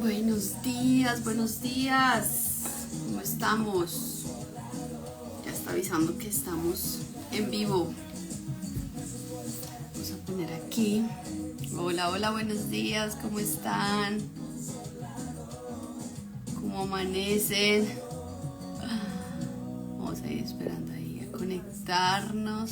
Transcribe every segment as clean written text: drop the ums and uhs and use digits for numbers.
Buenos días, buenos días. ¿Cómo estamos? Ya está avisando que estamos en vivo. Vamos a poner aquí. Hola, hola, buenos días. ¿Cómo están? ¿Cómo amanecen? Vamos a ir esperando ahí a conectarnos.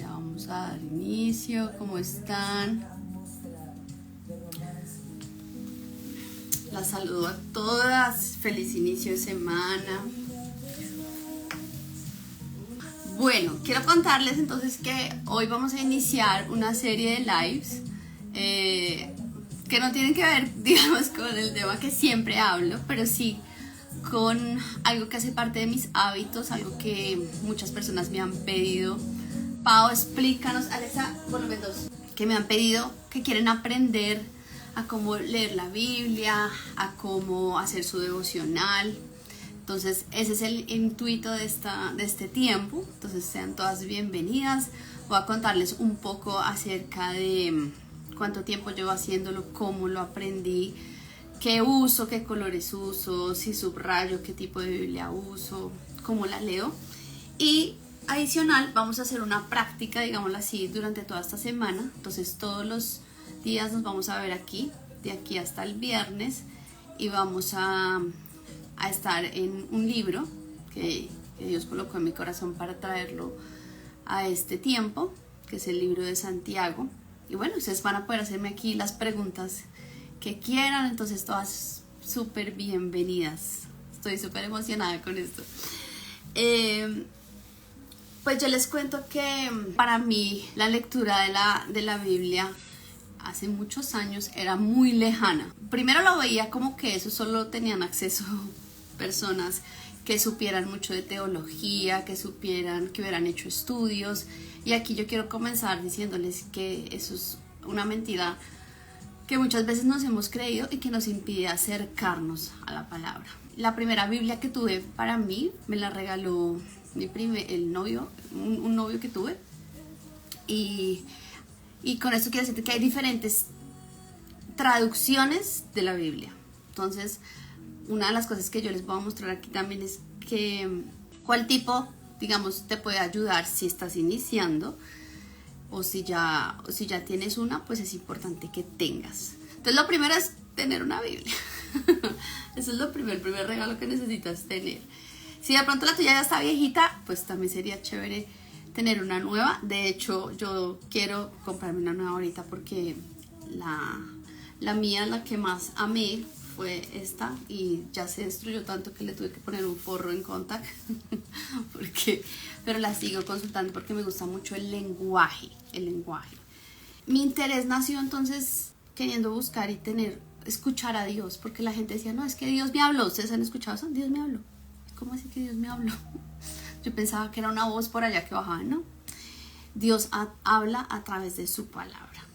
Vamos a dar inicio. ¿Cómo están? Las saludo a todas. Feliz inicio de semana. Bueno, quiero contarles entonces que hoy vamos a iniciar una serie de lives que no tienen que ver, digamos, con el tema que siempre hablo, pero sí con algo que hace parte de mis hábitos, algo que muchas personas me han pedido. Pau, explícanos, Alexa, volumen 2, que me han pedido que quieren aprender a cómo leer la Biblia, a cómo hacer su devocional. Entonces ese es el intuito de este tiempo. Entonces sean todas bienvenidas. Voy a contarles un poco acerca de cuánto tiempo llevo haciéndolo, cómo lo aprendí, qué uso, qué colores uso, si subrayo, qué tipo de Biblia uso, cómo la leo. Y adicional, vamos a hacer una práctica, digámoslo así, durante toda esta semana. Entonces todos los días nos vamos a ver aquí, de aquí hasta el viernes, y vamos a estar en un libro que Dios colocó en mi corazón para traerlo a este tiempo, que es el libro de Santiago. Y bueno, ustedes van a poder hacerme aquí las preguntas que quieran, entonces todas súper bienvenidas. Estoy súper emocionada con esto. Pues yo les cuento que para mí la lectura de la Biblia hace muchos años era muy lejana. Primero lo veía como que eso solo tenían acceso personas que supieran mucho de teología, que supieran, que hubieran hecho estudios. Y aquí yo quiero comenzar diciéndoles que eso es una mentira que muchas veces nos hemos creído y que nos impide acercarnos a la palabra. La primera Biblia que tuve para mí me la regaló un novio que tuve, y con esto quiero decirte que hay diferentes traducciones de la Biblia. Entonces, una de las cosas que yo les voy a mostrar aquí también es que cuál tipo, digamos, te puede ayudar si estás iniciando, o si ya tienes una, pues es importante que tengas. Entonces lo primero es tener una Biblia. Eso es el primer regalo que necesitas tener. Si de pronto la tuya ya está viejita, pues también sería chévere tener una nueva. De hecho, yo quiero comprarme una nueva ahorita porque la mía, la que más amé, fue esta, y ya se destruyó tanto que le tuve que poner un forro en contact. Pero la sigo consultando porque me gusta mucho el lenguaje. Mi interés nació entonces queriendo buscar y escuchar a Dios, porque la gente decía, no, es que Dios me habló. ¿Ustedes han escuchado eso? Dios me habló. ¿Cómo así que Dios me habló? Yo pensaba que era una voz por allá que bajaba, ¿no? Dios habla a través de su palabra.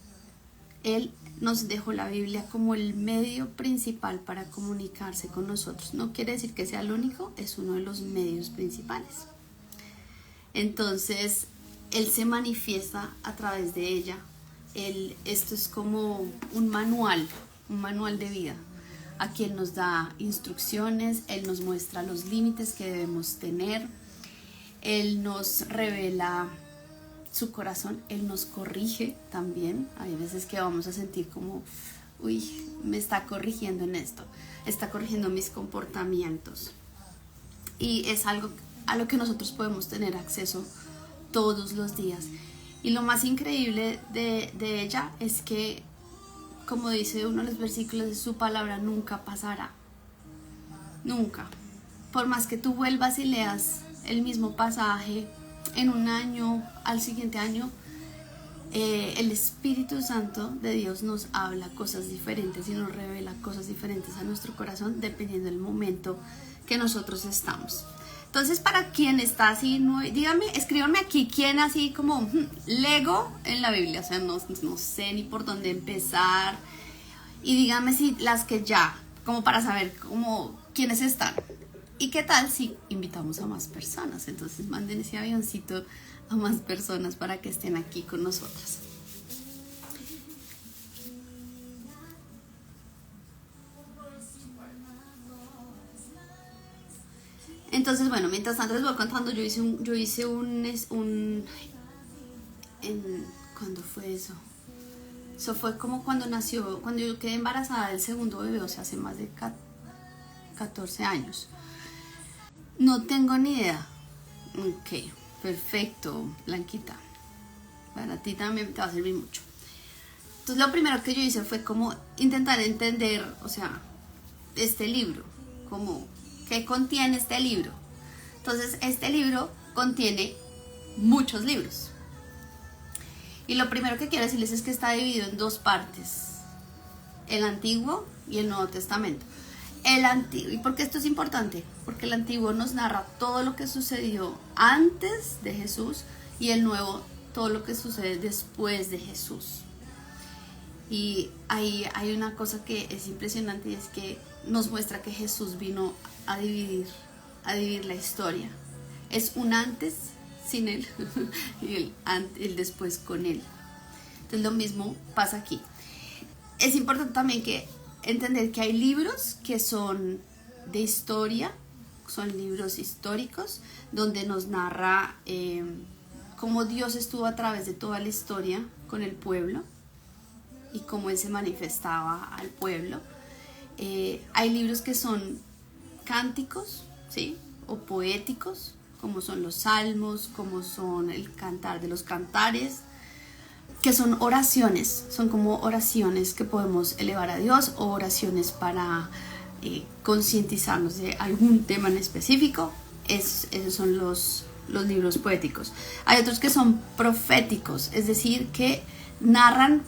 Él nos dejó la Biblia como el medio principal para comunicarse con nosotros. No quiere decir que sea el único, es uno de los medios principales. Entonces, Él se manifiesta a través de ella. Esto es como un manual de vida. Aquí Él nos da instrucciones, Él nos muestra los límites que debemos tener, Él nos revela su corazón, Él nos corrige también. Hay veces que vamos a sentir como, uy, me está corrigiendo en esto, está corrigiendo mis comportamientos. Y es algo a lo que nosotros podemos tener acceso todos los días. Y lo más increíble de ella es que, como dice uno de los versículos, su palabra nunca pasará. Nunca. Por más que tú vuelvas y leas el mismo pasaje en un año, al siguiente año, el Espíritu Santo de Dios nos habla cosas diferentes y nos revela cosas diferentes a nuestro corazón dependiendo del momento que nosotros estamos. Entonces, para quien está así, díganme, escríbanme aquí quién así como lego en la Biblia, o sea, no sé ni por dónde empezar, y díganme si las que ya, como para saber quiénes están. ¿Y qué tal si invitamos a más personas? Entonces manden ese avioncito a más personas para que estén aquí con nosotras. Entonces, bueno, mientras tanto les voy contando, ¿cuándo fue eso? Eso fue como cuando yo quedé embarazada del segundo bebé, o sea, hace más de 14 años. No tengo ni idea. Ok, perfecto, Blanquita. Para ti también te va a servir mucho. Entonces lo primero que yo hice fue como intentar entender, o sea, este libro, como ¿qué contiene este libro? Entonces este libro contiene muchos libros. Y lo primero que quiero decirles es que está dividido en dos partes, el Antiguo y el Nuevo Testamento. El Antiguo, ¿y por qué esto es importante? Porque el Antiguo nos narra todo lo que sucedió antes de Jesús y el Nuevo todo lo que sucede después de Jesús. Y ahí hay una cosa que es impresionante y es que nos muestra que Jesús vino a dividir la historia. Es un antes sin él y el después con él. Entonces lo mismo pasa aquí. Es importante también que entender que hay libros que son de historia, son libros históricos donde nos narra cómo Dios estuvo a través de toda la historia con el pueblo y cómo él se manifestaba al pueblo. Hay libros que son cánticos, ¿sí? O poéticos, como son los salmos, como son el cantar de los cantares, que son oraciones, son como oraciones que podemos elevar a Dios o oraciones para concientizarnos de algún tema en específico. Esos son los libros poéticos. Hay otros que son proféticos, es decir, que narran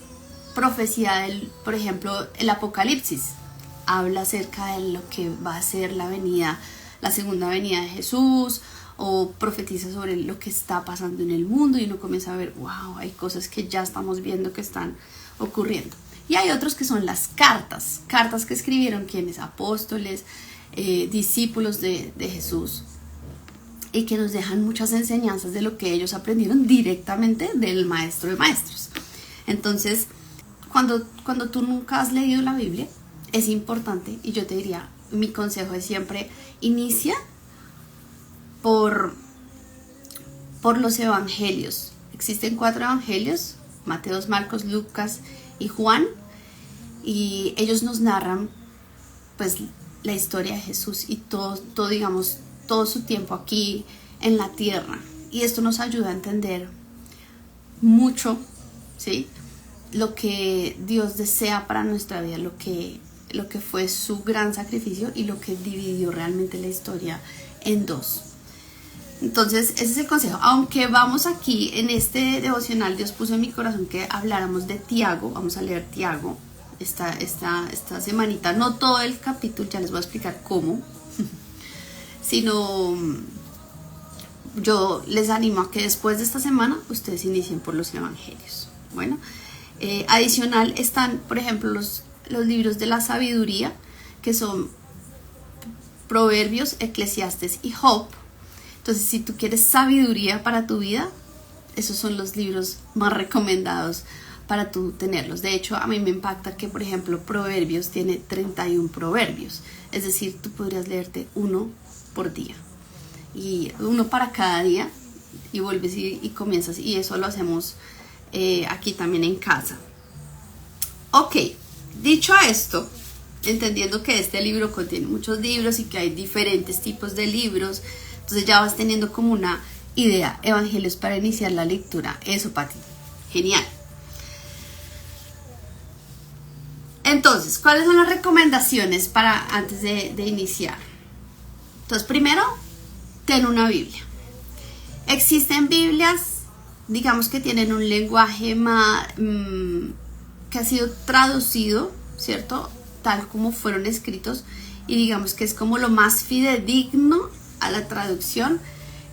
profecía por ejemplo, el Apocalipsis habla acerca de lo que va a ser la segunda venida de Jesús, o profetiza sobre lo que está pasando en el mundo y uno comienza a ver, wow, hay cosas que ya estamos viendo que están ocurriendo. Y hay otros que son las cartas que escribieron quienes, apóstoles, discípulos de Jesús, y que nos dejan muchas enseñanzas de lo que ellos aprendieron directamente del maestro de maestros. Entonces, cuando tú nunca has leído la Biblia, es importante, y yo te diría, mi consejo es siempre, inicia por los evangelios. Existen 4 evangelios, Mateo, Marcos, Lucas y Juan, y ellos nos narran pues la historia de Jesús y todo su tiempo aquí en la tierra, y esto nos ayuda a entender mucho, ¿sí?, lo que Dios desea para nuestra vida, lo que fue su gran sacrificio y lo que dividió realmente la historia en dos. Entonces ese es el consejo. Aunque vamos aquí en este devocional, Dios puso en mi corazón que habláramos de Tiago. Vamos a leer Tiago esta semanita, no todo el capítulo, ya les voy a explicar cómo, sino yo les animo a que después de esta semana ustedes inicien por los evangelios. Bueno, adicional están, por ejemplo, los libros de la sabiduría, que son Proverbios, Eclesiastes y Job. Entonces, si tú quieres sabiduría para tu vida, esos son los libros más recomendados para tú tenerlos. De hecho, a mí me impacta que, por ejemplo, Proverbios tiene 31 proverbios. Es decir, tú podrías leerte uno por día. Y uno para cada día. Y vuelves y comienzas. Y eso lo hacemos aquí también en casa. Ok, dicho esto, entendiendo que este libro contiene muchos libros y que hay diferentes tipos de libros, entonces ya vas teniendo como una idea. Evangelios para iniciar la lectura. Eso, Pati. Genial. Entonces, ¿cuáles son las recomendaciones para antes de iniciar? Entonces, primero, ten una Biblia. Existen Biblias, digamos, que tienen un lenguaje más, que ha sido traducido, ¿cierto?, tal como fueron escritos, y digamos que es como lo más fidedigno a la traducción,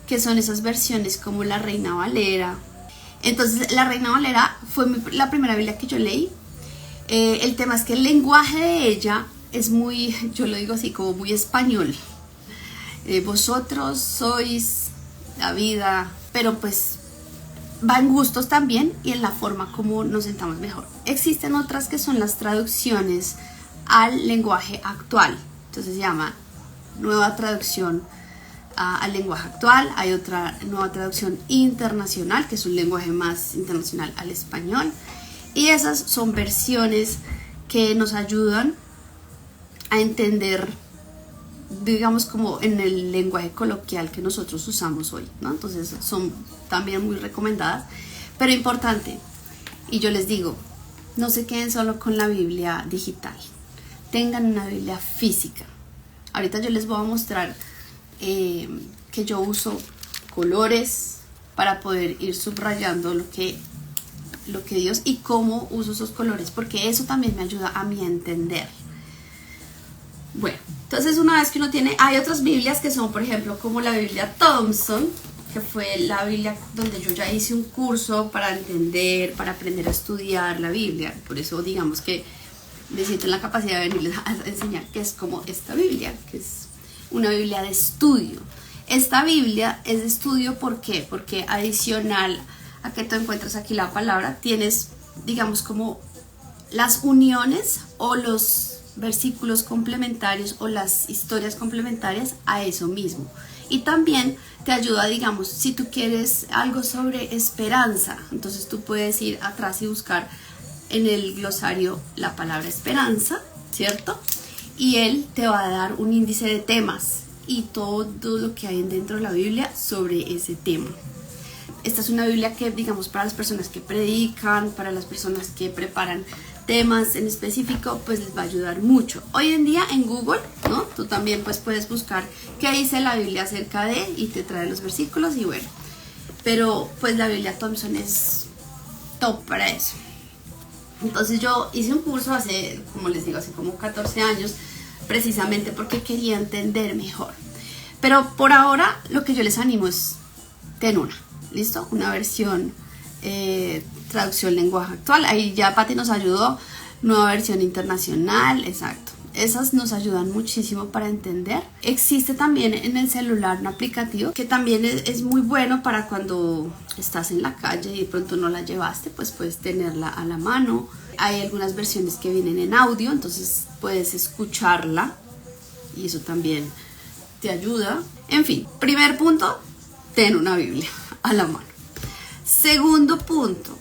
que son esas versiones como la Reina Valera. Entonces, la Reina Valera fue la primera Biblia que yo leí. El tema es que el lenguaje de ella es muy, yo lo digo así, como muy español. Vosotros sois la vida, pero pues va en gustos también y en la forma como nos sentamos mejor. Existen otras que son las traducciones al lenguaje actual. Entonces se llama nueva traducción al lenguaje actual. Hay otra nueva traducción internacional, que es un lenguaje más internacional al español. Y esas son versiones que nos ayudan a entender, digamos, como en el lenguaje coloquial que nosotros usamos hoy, ¿no? Entonces son también muy recomendadas, pero importante, y yo les digo, no se queden solo con la Biblia digital, tengan una Biblia física. Ahorita yo les voy a mostrar que yo uso colores para poder ir subrayando lo que Dios, y cómo uso esos colores, porque eso también me ayuda a mí a entender. Bueno, entonces una vez que uno tiene, hay otras Biblias que son, por ejemplo, como la Biblia Thompson, que fue la Biblia donde yo ya hice un curso para entender, para aprender a estudiar la Biblia. Por eso digamos que me siento en la capacidad de venirles a enseñar qué es como esta Biblia, que es una Biblia de estudio. Esta Biblia es de estudio, ¿por qué? Porque adicional a que tú encuentras aquí la palabra, tienes, digamos, como las uniones o los versículos complementarios o las historias complementarias a eso mismo. Y también te ayuda, digamos, si tú quieres algo sobre esperanza, entonces tú puedes ir atrás y buscar en el glosario la palabra esperanza, ¿cierto? Y él te va a dar un índice de temas y todo lo que hay dentro de la Biblia sobre ese tema. Esta es una Biblia que, digamos, para las personas que predican, para las personas que preparan temas en específico, pues les va a ayudar mucho. Hoy en día en Google, ¿no? Tú también pues puedes buscar qué dice la Biblia acerca de, y te trae los versículos y bueno. Pero pues la Biblia Thompson es top para eso. Entonces yo hice un curso hace, como les digo, hace como 14 años, precisamente porque quería entender mejor. Pero por ahora lo que yo les animo es, ten una, ¿listo? Una versión traducción lenguaje actual. Ahí ya Pati nos ayudó, nueva versión internacional, exacto. Esas nos ayudan muchísimo para entender. Existe también en el celular un aplicativo que también es muy bueno para cuando estás en la calle y de pronto no la llevaste, pues puedes tenerla a la mano. Hay algunas versiones que vienen en audio, entonces puedes escucharla y eso también te ayuda. En fin, primer punto, ten una Biblia a la mano. Segundo punto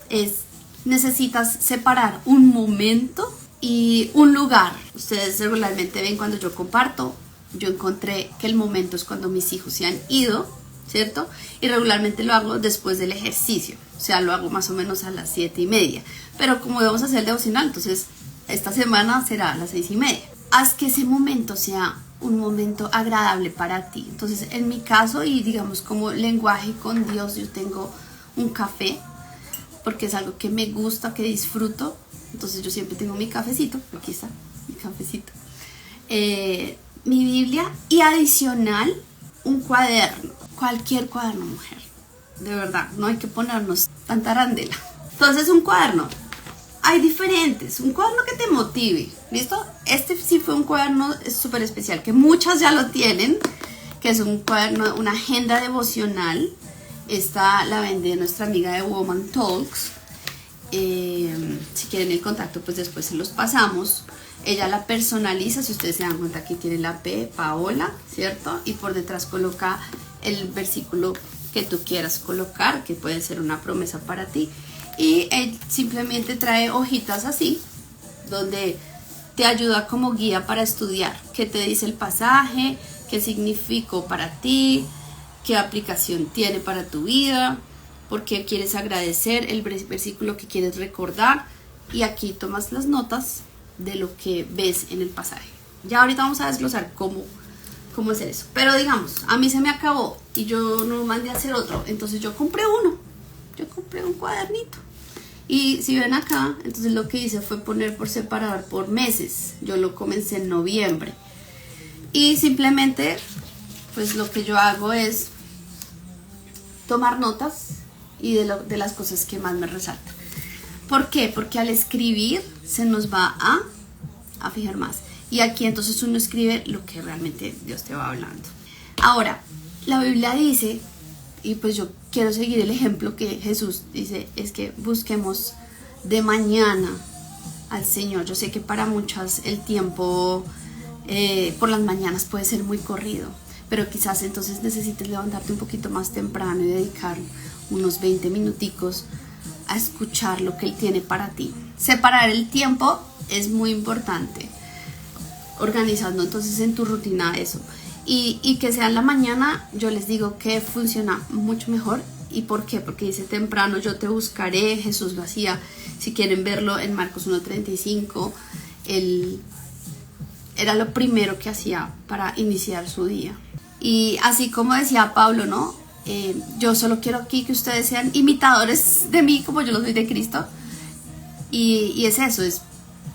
es, necesitas separar un momento y un lugar. Ustedes regularmente ven cuando yo comparto, yo encontré que el momento es cuando mis hijos se han ido, ¿cierto? Y regularmente lo hago después del ejercicio, o sea, lo hago más o menos a las 7:30. Pero como vamos a hacer el devocional, entonces esta semana será a las 6:30. Haz que ese momento sea un momento agradable para ti. Entonces, en mi caso, y digamos como lenguaje con Dios, yo tengo un café, porque es algo que me gusta, que disfruto. Entonces yo siempre tengo mi cafecito, aquí está mi cafecito, mi Biblia, y adicional un cuaderno, cualquier cuaderno, mujer, de verdad, no hay que ponernos tanta arandela. Entonces un cuaderno, hay diferentes, un cuaderno que te motive, ¿listo? Este sí fue un cuaderno súper especial, que muchas ya lo tienen, que es un cuaderno, una agenda devocional. Esta la vende nuestra amiga de Woman Talks. Si quieren el contacto, pues después se los pasamos. Ella la personaliza, si ustedes se dan cuenta, aquí tiene la P, Paola, ¿cierto? Y por detrás coloca el versículo que tú quieras colocar, que puede ser una promesa para ti. Y él simplemente trae hojitas así, donde te ayuda como guía para estudiar. ¿Qué te dice el pasaje? ¿Qué significó para ti? ¿Qué aplicación tiene para tu vida? ¿Por qué quieres agradecer? El versículo que quieres recordar. Y aquí tomas las notas de lo que ves en el pasaje. Ya ahorita vamos a desglosar cómo hacer eso. Pero digamos, a mí se me acabó y yo no mandé a hacer otro. Entonces yo compré uno. Yo compré un cuadernito. Y si ven acá, entonces lo que hice fue poner por separador por meses. Yo lo comencé en noviembre. Y simplemente, pues lo que yo hago es tomar notas y de las cosas que más me resaltan. ¿Por qué? Porque al escribir se nos va a fijar más. Y aquí entonces uno escribe lo que realmente Dios te va hablando. Ahora, la Biblia dice, y pues yo quiero seguir el ejemplo que Jesús dice, es que busquemos de mañana al Señor. Yo sé que para muchas el tiempo por las mañanas puede ser muy corrido, pero quizás entonces necesites levantarte un poquito más temprano y dedicar unos 20 minuticos a escuchar lo que Él tiene para ti. Separar el tiempo es muy importante, organizando entonces en tu rutina eso. Y que sea en la mañana, yo les digo que funciona mucho mejor. ¿Y por qué? Porque dice temprano yo te buscaré. Jesús lo hacía, si quieren verlo en Marcos 1:35, Él era lo primero que hacía para iniciar su día. Y así como decía Pablo, ¿no? Yo solo quiero aquí que ustedes sean imitadores de mí como yo lo soy de Cristo. Y es eso,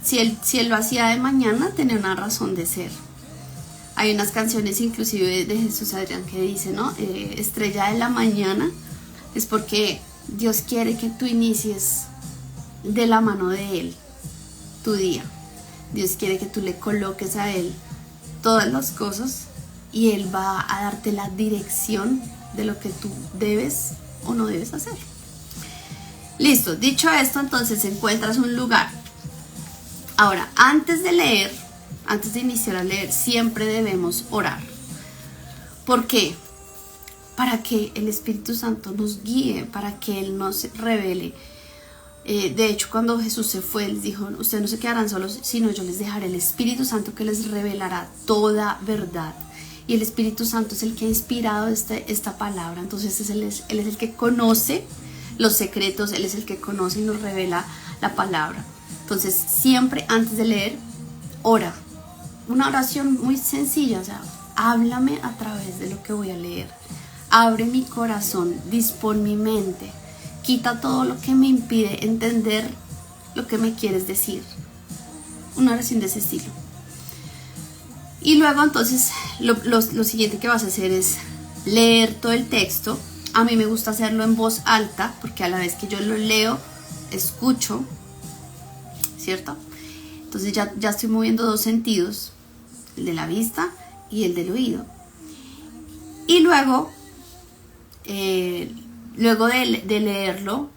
si él lo hacía de mañana, tenía una razón de ser. Hay unas canciones inclusive de Jesús Adrián que dice, ¿no? Estrella de la mañana, es porque Dios quiere que tú inicies de la mano de Él tu día. Dios quiere que tú le coloques a Él todas las cosas y Él va a darte la dirección de lo que tú debes o no debes hacer. Listo, dicho esto, entonces encuentras un lugar. Ahora, antes de iniciar a leer, siempre debemos orar. ¿Por qué? Para que el Espíritu Santo nos guíe, para que Él nos revele. De hecho, cuando Jesús se fue, Él dijo, ustedes no se quedarán solos, sino yo les dejaré el Espíritu Santo que les revelará toda verdad. Y el Espíritu Santo es el que ha inspirado esta palabra. Entonces Él es el que conoce los secretos, Él es el que conoce y nos revela la palabra. Entonces siempre antes de leer, ora. Una oración muy sencilla, o sea, háblame a través de lo que voy a leer. Abre mi corazón, dispón mi mente. Quita todo lo que me impide entender lo que me quieres decir. Una oración de ese estilo. Y luego entonces lo siguiente que vas a hacer es leer todo el texto. A mí me gusta hacerlo en voz alta porque a la vez que yo lo leo, escucho, ¿cierto? Entonces ya estoy moviendo dos sentidos, el de la vista y el del oído. Y luego de leerlo,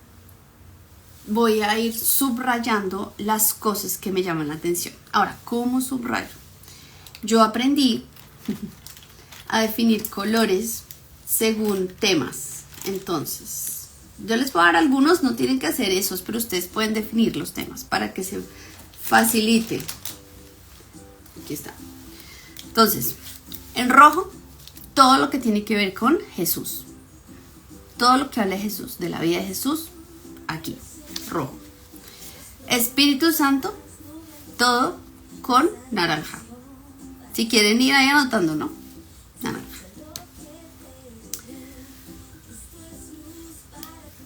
voy a ir subrayando las cosas que me llaman la atención. Ahora, ¿cómo subrayo? Yo aprendí a definir colores según temas. Entonces, yo les voy a dar algunos, no tienen que hacer esos, pero ustedes pueden definir los temas para que se facilite. Aquí está. Entonces, en rojo, todo lo que tiene que ver con Jesús. Todo lo que habla de Jesús, de la vida de Jesús, aquí, rojo. Espíritu Santo, todo con naranja. Si quieren ir ahí anotando, ¿no? Naranja.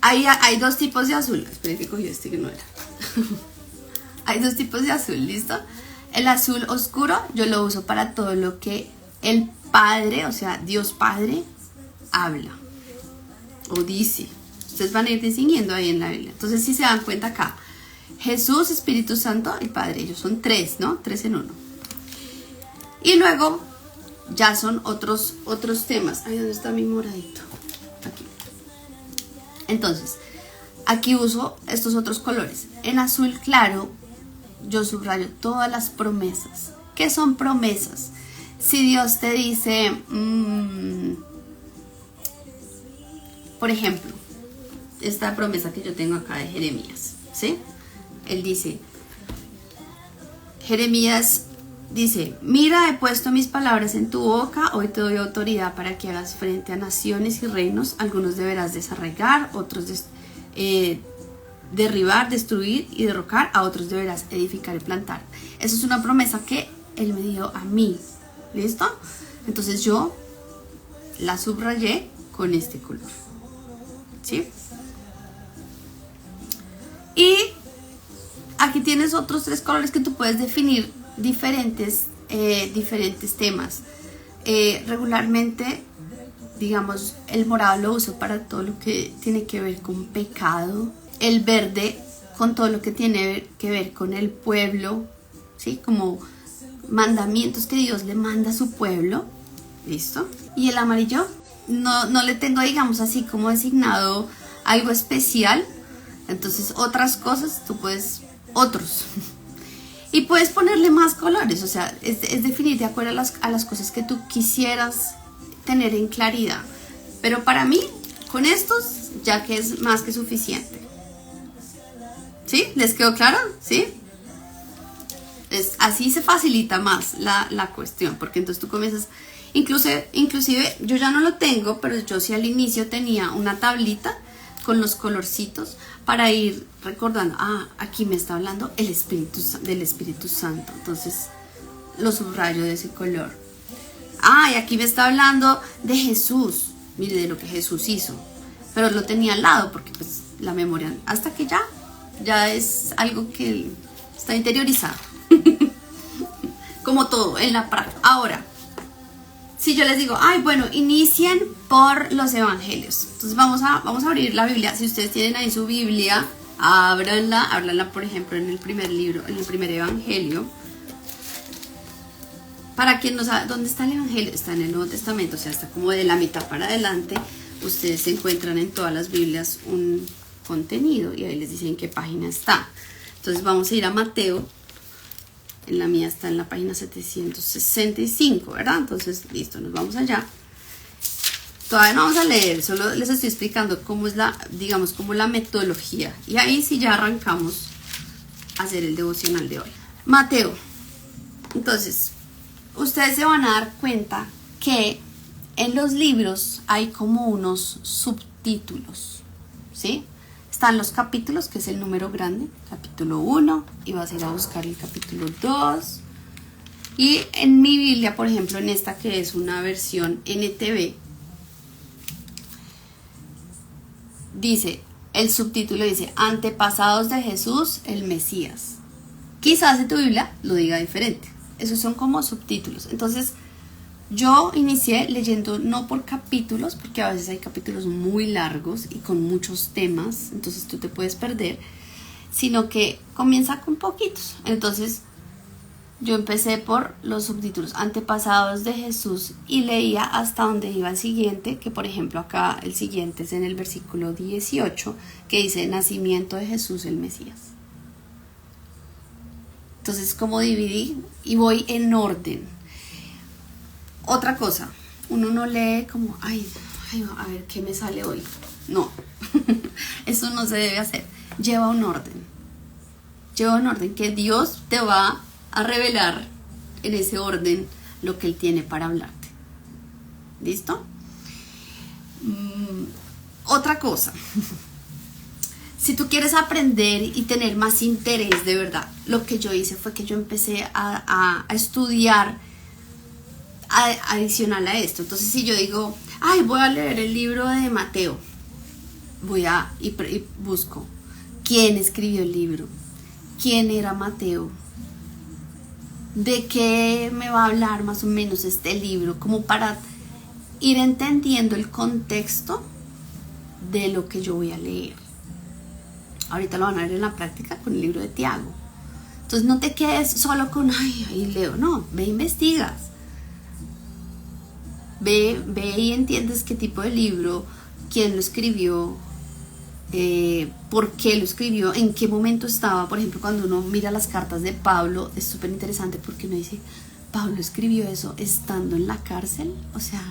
Hay dos tipos de azul. Esperen que cogí este que no era. Hay dos tipos de azul, ¿listo? El azul oscuro yo lo uso para todo lo que el Padre, o sea, Dios Padre, habla o dice. Ustedes van a ir distinguiendo ahí en la Biblia. Entonces, si se dan cuenta acá, Jesús, Espíritu Santo, el Padre, ellos son tres, ¿no? Tres en uno. Y luego ya son otros temas. Ahí donde está mi moradito. Aquí. Entonces, aquí uso estos otros colores. En azul claro, yo subrayo todas las promesas. ¿Qué son promesas? Si Dios te dice, por ejemplo, esta promesa que yo tengo acá de Jeremías, ¿sí? Él dice, Jeremías dice, mira, he puesto mis palabras en tu boca, hoy te doy autoridad para que hagas frente a naciones y reinos, algunos deberás desarraigar, otros derribar, destruir y derrocar, a otros deberás edificar y plantar. Eso es una promesa que Él me dio a mí, ¿listo? Entonces yo la subrayé con este color, ¿sí? Y aquí tienes otros tres colores que tú puedes definir diferentes temas. Regularmente, digamos, el morado lo uso para todo lo que tiene que ver con pecado, el verde con todo lo que tiene que ver con el pueblo, ¿sí? Como mandamientos que Dios le manda a su pueblo, ¿listo? Y el amarillo no le tengo, digamos así, como designado algo especial. Entonces otras cosas, tú puedes, otros. Y puedes ponerle más colores, o sea, es definir de acuerdo a las cosas que tú quisieras tener en claridad. Pero para mí, con estos, ya que es más que suficiente. ¿Sí? ¿Les quedó claro? ¿Sí? Así se facilita más la cuestión, porque entonces tú comienzas, inclusive yo ya no lo tengo, pero yo sí al inicio tenía una tablita con los colorcitos para ir recordando, aquí me está hablando del Espíritu Santo, entonces lo subrayo de ese color. Y aquí me está hablando de Jesús, mire, de lo que Jesús hizo, pero lo tenía al lado porque pues la memoria, hasta que ya es algo que está interiorizado. Como todo en la práctica. Ahora, si yo les digo, bueno, inicien por los evangelios. Entonces vamos a abrir la Biblia. Si ustedes tienen ahí su Biblia, ábranla por ejemplo en el primer libro, en el primer evangelio. Para quien no sabe dónde está el evangelio, está en el Nuevo Testamento, o sea, está como de la mitad para adelante. Ustedes encuentran en todas las Biblias un contenido y ahí les dicen en qué página está. Entonces vamos a ir a Mateo. En la mía está en la página 765, ¿verdad? Entonces, listo, nos vamos allá. Todavía no vamos a leer, solo les estoy explicando cómo es digamos, como la metodología. Y ahí sí ya arrancamos a hacer el devocional de hoy. Mateo. Entonces, ustedes se van a dar cuenta que en los libros hay como unos subtítulos, ¿sí? Están los capítulos, que es el número grande, capítulo 1, y vas a ir a buscar el capítulo 2. Y en mi Biblia, por ejemplo, en esta que es una versión NTV, dice, el subtítulo dice, Antepasados de Jesús, el Mesías. Quizás en tu Biblia lo diga diferente. Esos son como subtítulos. Entonces, yo inicié leyendo no por capítulos, porque a veces hay capítulos muy largos y con muchos temas, entonces tú te puedes perder, sino que comienza con poquitos. Entonces yo empecé por los subtítulos, Antepasados de Jesús, y leía hasta donde iba el siguiente, que por ejemplo acá el siguiente es en el versículo 18, que dice, Nacimiento de Jesús el Mesías. Entonces como dividí y voy en orden. Otra cosa, uno no lee como, a ver qué me sale hoy. No, eso no se debe hacer. Lleva un orden que Dios te va a revelar en ese orden lo que Él tiene para hablarte. ¿Listo? Otra cosa, si tú quieres aprender y tener más interés de verdad, lo que yo hice fue que yo empecé a estudiar adicional a esto. Entonces si yo digo, voy a leer el libro de Mateo, y busco quién escribió el libro, quién era Mateo, de qué me va a hablar más o menos este libro, como para ir entendiendo el contexto de lo que yo voy a leer. Ahorita lo van a ver en la práctica con el libro de Tiago. Entonces no te quedes solo con, ahí leo, no, ve investigas. Ve y entiendes qué tipo de libro, quién lo escribió, por qué lo escribió, en qué momento estaba. Por ejemplo, cuando uno mira las cartas de Pablo, es súper interesante porque uno dice, Pablo escribió eso estando en la cárcel. O sea,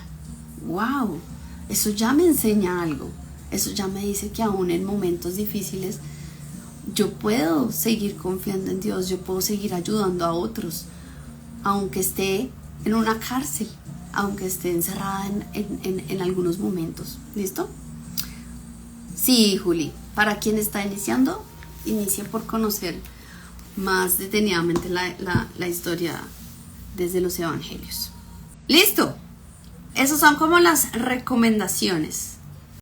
wow, eso ya me enseña algo. Eso ya me dice que aún en momentos difíciles yo puedo seguir confiando en Dios, yo puedo seguir ayudando a otros, aunque esté en una cárcel, aunque esté encerrada en algunos momentos. ¿Listo? Sí, Juli, para quien está iniciando, inicie por conocer más detenidamente la historia desde los evangelios. ¡Listo! Esas son como las recomendaciones.